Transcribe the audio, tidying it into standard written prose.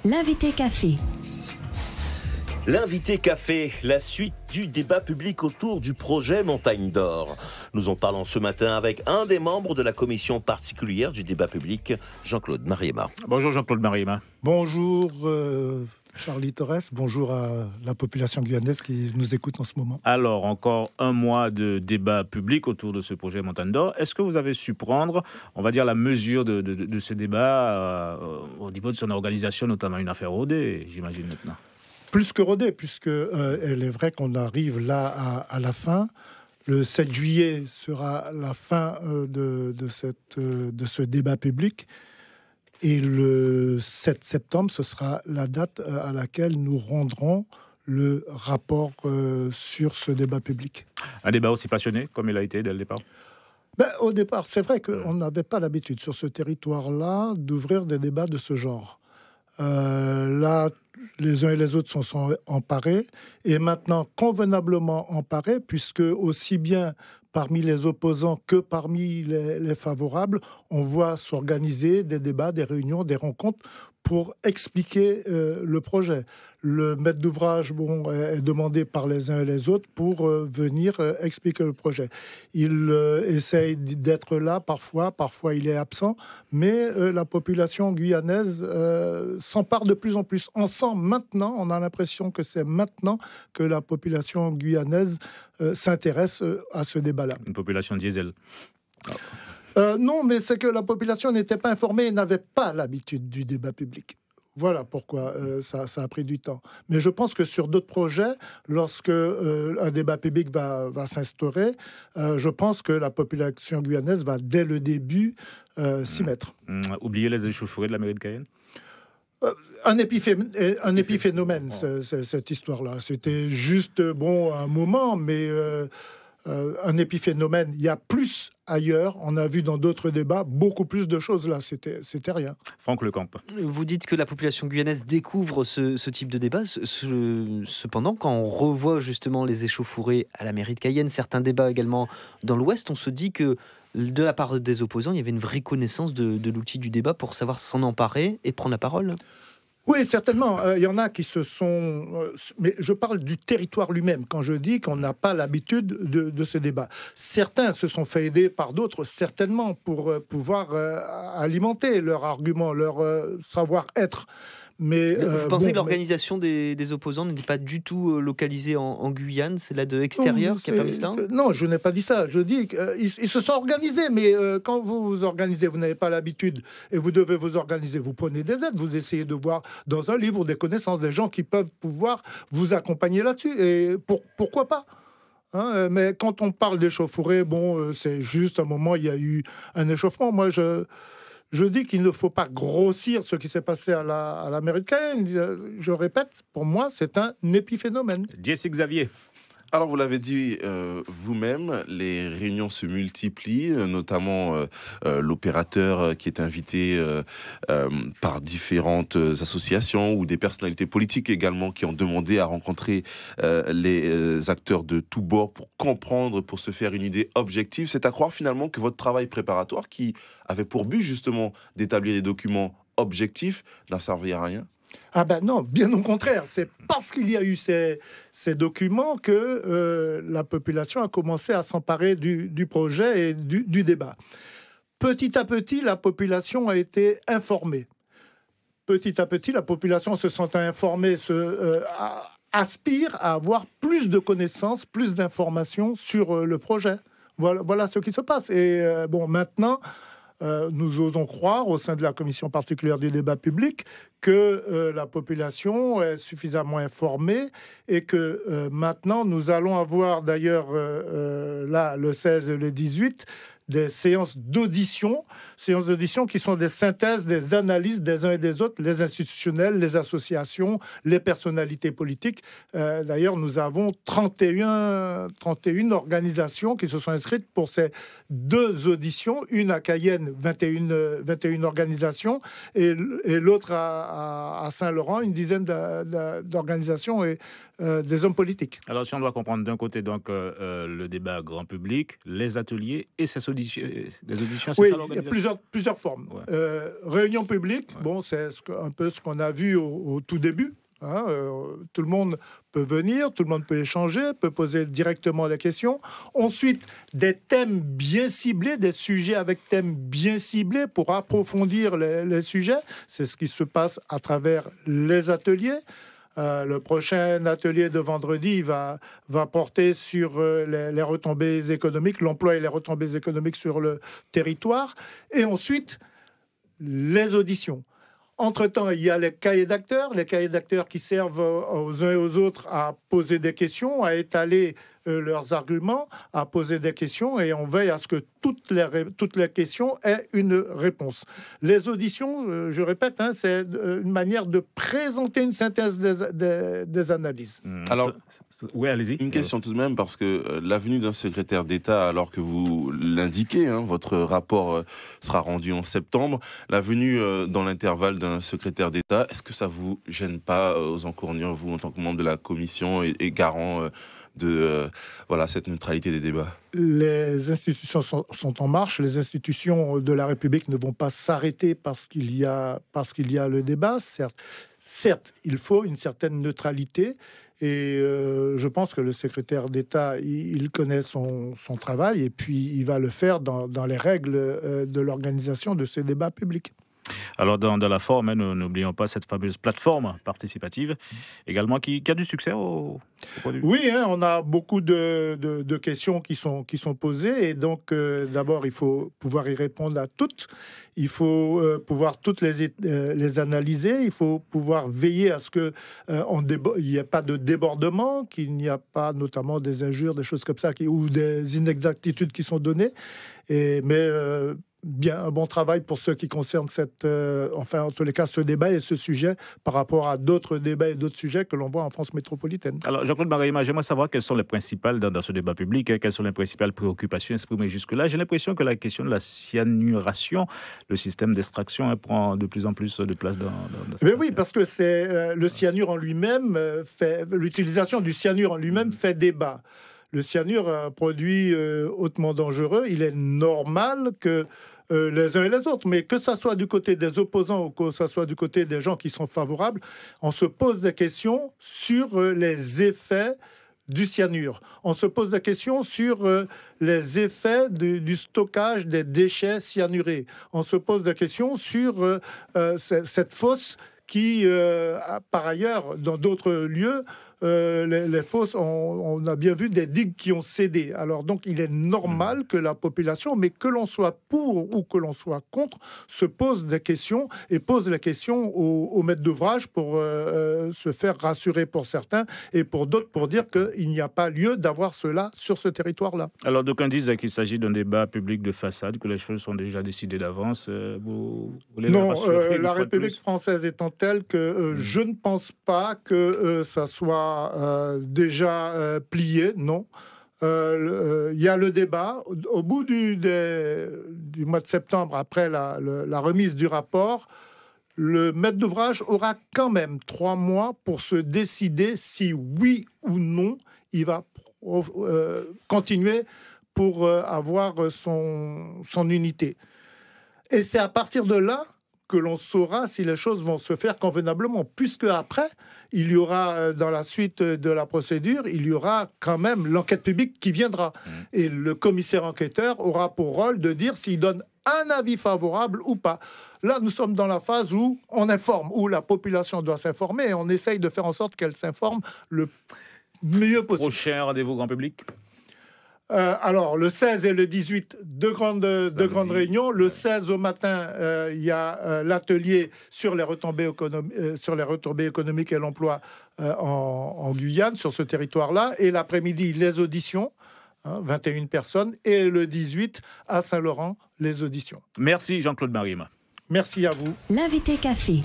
L'invité café. L'invité café, la suite du débat public autour du projet Montagne d'Or. Nous en parlons ce matin avec un des membres de la commission particulière du débat public, Jean-Claude Mariema. Bonjour Jean-Claude Mariema. Bonjour Charlie Torres, bonjour à la population guyanaise qui nous écoute en ce moment. Alors, encore un mois de débat public autour de ce projet Montagne d'Or. Est-ce que vous avez su prendre, on va dire, la mesure de ce débat au niveau de son organisation, notamment une affaire rodée, j'imagine maintenant? Plus que rodée, puisque elle est vrai qu'on arrive là à la fin. Le 7 juillet sera la fin de ce débat public. Et le 7 septembre, ce sera la date à laquelle nous rendrons le rapport sur ce débat public. Un débat aussi passionné comme il a été dès le départ? Au départ, c'est vrai qu'on n'avait pas l'habitude sur ce territoire-là d'ouvrir des débats de ce genre. Là, les uns et les autres sont emparés, et maintenant convenablement emparés, puisque aussi bien parmi les opposants que parmi les favorables, on voit s'organiser des débats, des réunions, des rencontres pour expliquer le projet. Le maître d'ouvrage est demandé par les uns et les autres pour venir expliquer le projet. Il essaye d'être là parfois il est absent, mais la population guyanaise s'empare de plus en plus. On sent maintenant, on a l'impression que c'est maintenant que la population guyanaise s'intéresse à ce débat-là. Une population diesel. Non, mais c'est que la population n'était pas informée et n'avait pas l'habitude du débat public. Voilà pourquoi ça a pris du temps. Mais je pense que sur d'autres projets, lorsque un débat public va s'instaurer, je pense que la population guyanaise va dès le début s'y mettre. Oubliez les échauffourées de la mairie de Cayenne? Un épiphénomène, cette histoire-là. C'était juste, un moment, mais un épiphénomène. Il y a plus ailleurs. On a vu dans d'autres débats beaucoup plus de choses là. C'était rien. Franck Lecamp. Vous dites que la population guyanaise découvre ce type de débat. Cependant, quand on revoit justement les échauffourées à la mairie de Cayenne, certains débats également dans l'Ouest, on se dit que de la part des opposants, il y avait une vraie connaissance de l'outil du débat pour savoir s'en emparer et prendre la parole. Oui, certainement. Il y en a qui se sont... mais je parle du territoire lui-même quand je dis qu'on n'a pas l'habitude de ce débat. Certains se sont fait aider par d'autres, certainement, pour pouvoir alimenter leur argument, leur savoir-être. Mais vous pensez que l'organisation des opposants n'était pas du tout localisée en Guyane? C'est là de l'extérieur qui a permis cela? Non, je n'ai pas dit ça. Je dis qu'ils se sont organisés, mais quand vous vous organisez, vous n'avez pas l'habitude et vous devez vous organiser. Vous prenez des aides, vous essayez de voir dans un livre des connaissances, des gens qui peuvent pouvoir vous accompagner là-dessus. Et pourquoi pas? Mais quand on parle d'échauffourée, c'est juste un moment, il y a eu un échauffement. Moi, je dis qu'il ne faut pas grossir ce qui s'est passé à la mairie de Cayenne. Je répète, pour moi, c'est un épiphénomène. Jesse Xavier. Alors, vous l'avez dit vous-même, les réunions se multiplient, notamment l'opérateur qui est invité par différentes associations ou des personnalités politiques également qui ont demandé à rencontrer les acteurs de tous bords pour comprendre, pour se faire une idée objective. C'est à croire finalement que votre travail préparatoire, qui avait pour but justement d'établir des documents objectifs, n'a servi à rien? Ah ben non, bien au contraire. C'est parce qu'il y a eu ces documents que la population a commencé à s'emparer du projet et du débat. Petit à petit, la population a été informée. Petit à petit, la population se sentant informée aspire à avoir plus de connaissances, plus d'informations sur le projet. Voilà ce qui se passe. Et maintenant... nous osons croire, au sein de la commission particulière du débat public, que la population est suffisamment informée et que maintenant, nous allons avoir d'ailleurs, là, le 16 et le 18, des séances d'audition qui sont des synthèses, des analyses des uns et des autres, les institutionnels, les associations, les personnalités politiques. D'ailleurs, nous avons 31 organisations qui se sont inscrites pour ces deux auditions, une à Cayenne, 21 organisations, et l'autre à Saint-Laurent, une dizaine d'organisations. Et des hommes politiques. Alors, si on doit comprendre d'un côté donc le débat grand public, les ateliers et ces auditions, les auditions, c'est Oui, ça il y a l'organisation? plusieurs formes. Ouais. Réunion publique, Ouais. bon, c'est un peu ce qu'on a vu au tout début. Hein, tout le monde peut venir, tout le monde peut échanger, peut poser directement la question. Ensuite, des thèmes bien ciblés, des sujets avec thèmes bien ciblés pour approfondir les sujets. C'est ce qui se passe à travers les ateliers. Le prochain atelier de vendredi va porter sur les retombées économiques, l'emploi et les retombées économiques sur le territoire. Et ensuite, les auditions. Entre-temps, il y a les cahiers d'acteurs qui servent aux uns et aux autres à poser des questions, à étaler leurs arguments, à poser des questions, et on veille à ce que toutes les questions aient une réponse. Les auditions, je répète, hein, c'est une manière de présenter une synthèse des analyses. Alors, oui, allez-y. une question tout de même, parce que la venue d'un secrétaire d'État, alors que vous l'indiquez, hein, votre rapport sera rendu en septembre, la venue dans l'intervalle d'un secrétaire d'État, est-ce que ça vous gêne pas aux encournures, vous, en tant que membre de la commission et garant de cette neutralité des débats? Les institutions sont en marche. Les institutions de la République ne vont pas s'arrêter parce qu'il y a le débat. Certes, il faut une certaine neutralité. Et je pense que le secrétaire d'État, il connaît son travail et puis il va le faire dans les règles de l'organisation de ces débats publics. Alors, dans la forme, hein, nous n'oublions pas cette fameuse plateforme participative, également, qui a du succès au point de vue. Oui, hein, on a beaucoup de questions qui sont posées. Et donc, d'abord, il faut pouvoir y répondre à toutes. Il faut pouvoir toutes les analyser. Il faut pouvoir veiller à ce qu'il n'y ait pas de débordement, qu'il n'y a pas notamment des injures, des choses comme ça, ou des inexactitudes qui sont données. Mais bien un bon travail pour ceux qui concernent en tous les cas, ce débat et ce sujet par rapport à d'autres débats et d'autres sujets que l'on voit en France métropolitaine. Alors, Jean-Claude Mariema, j'aimerais savoir quelles sont les principales, dans ce débat public, hein, quelles sont les principales préoccupations exprimées jusque-là. J'ai l'impression que la question de la cyanuration, le système d'extraction, hein, prend de plus en plus de place dans cette Mais oui, parce que c'est le cyanure en lui-même, l'utilisation du cyanure en lui-même fait débat. Le cyanure est un produit hautement dangereux. Il est normal que les uns et les autres, mais que ça soit du côté des opposants ou que ça soit du côté des gens qui sont favorables, on se pose des questions sur les effets du cyanure. On se pose des questions sur les effets du stockage des déchets cyanurés. On se pose des questions sur cette fosse qui, par ailleurs, dans d'autres lieux, les fosses, on a bien vu des digues qui ont cédé. Alors donc, il est normal que la population, mais que l'on soit pour ou que l'on soit contre, se pose des questions et pose les questions au maître d'ouvrage pour se faire rassurer pour certains et pour d'autres pour dire qu'il n'y a pas lieu d'avoir cela sur ce territoire-là. Alors, d'aucuns disent qu'il s'agit d'un débat public de façade, que les choses sont déjà décidées d'avance. Vous voulez Non, rassurer la République française étant telle que je ne pense pas que ça soit déjà plié, non. Il y a le débat. Au bout du mois de septembre, après la remise du rapport, le maître d'ouvrage aura quand même 3 mois pour se décider si oui ou non il va continuer pour avoir son unité. Et c'est à partir de là que l'on saura si les choses vont se faire convenablement, puisque après, il y aura, dans la suite de la procédure, il y aura quand même l'enquête publique qui viendra. Et le commissaire enquêteur aura pour rôle de dire s'il donne un avis favorable ou pas. Là, nous sommes dans la phase où on informe, où la population doit s'informer, et on essaye de faire en sorte qu'elle s'informe le mieux possible. Prochain rendez-vous grand public? Alors, le 16 et le 18, deux grandes réunions. Le 16 au matin, il y a l'atelier sur les retombées économiques et l'emploi en Guyane, sur ce territoire-là. Et l'après-midi, les auditions, 21 personnes. Et le 18, à Saint-Laurent, les auditions. Merci Jean-Claude Mariema. Merci à vous. L'invité café.